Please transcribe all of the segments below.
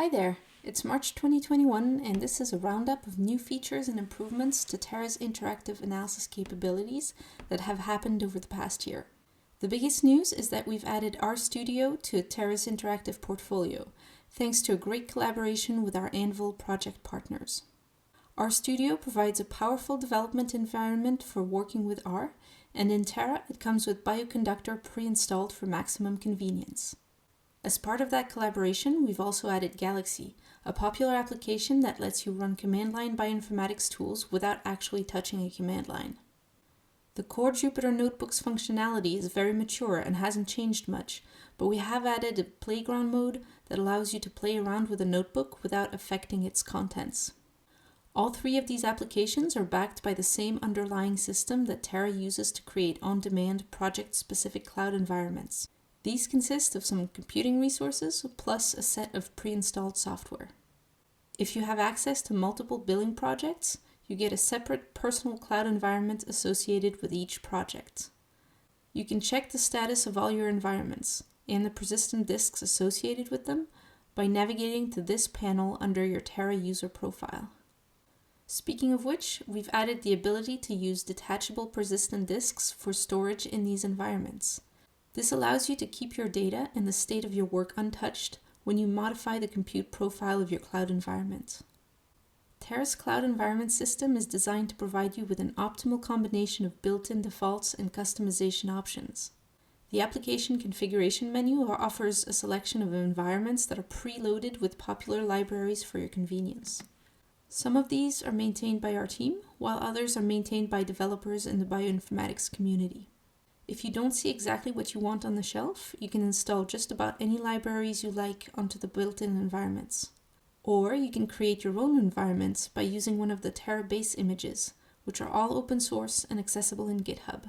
Hi there, it's March 2021 and this is a roundup of new features and improvements to Terra's interactive analysis capabilities that have happened over the past year. The biggest news is that we've added Rstudio to Terra's interactive portfolio, thanks to a great collaboration with our Anvil project partners. Rstudio provides a powerful development environment for working with R, and in Terra it comes with Bioconductor pre-installed for maximum convenience. As part of that collaboration, we've also added Galaxy, a popular application that lets you run command line bioinformatics tools without actually touching a command line. The core Jupyter Notebooks functionality is very mature and hasn't changed much, but we have added a playground mode that allows you to play around with a notebook without affecting its contents. All three of these applications are backed by the same underlying system that Terra uses to create on-demand project-specific cloud environments. These consist of some computing resources plus a set of pre-installed software. If you have access to multiple billing projects, you get a separate personal cloud environment associated with each project. You can check the status of all your environments and the persistent disks associated with them by navigating to this panel under your Terra user profile. Speaking of which, we've added the ability to use detachable persistent disks for storage in these environments. This allows you to keep your data and the state of your work untouched when you modify the compute profile of your cloud environment. Terra's cloud environment system is designed to provide you with an optimal combination of built-in defaults and customization options. The application configuration menu offers a selection of environments that are preloaded with popular libraries for your convenience. Some of these are maintained by our team, while others are maintained by developers in the bioinformatics community. If you don't see exactly what you want on the shelf, you can install just about any libraries you like onto the built-in environments. Or you can create your own environments by using one of the Terra base images, which are all open source and accessible in GitHub.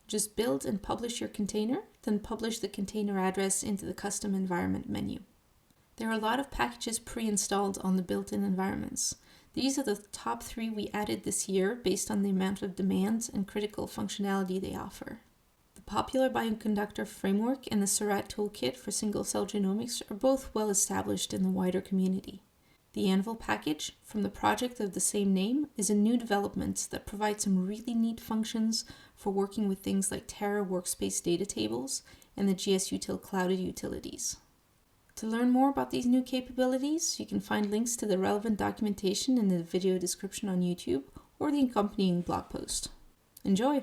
Just build and publish your container, then publish the container address into the custom environment menu. There are a lot of packages pre-installed on the built-in environments. These are the top 3 we added this year based on the amount of demand and critical functionality they offer. The popular Bioconductor framework and the Seurat toolkit for single-cell genomics are both well established in the wider community. The Anvil package, from the project of the same name, is a new development that provides some really neat functions for working with things like Terra workspace data tables and the GSUtil cloud utilities. To learn more about these new capabilities, you can find links to the relevant documentation in the video description on YouTube or the accompanying blog post. Enjoy!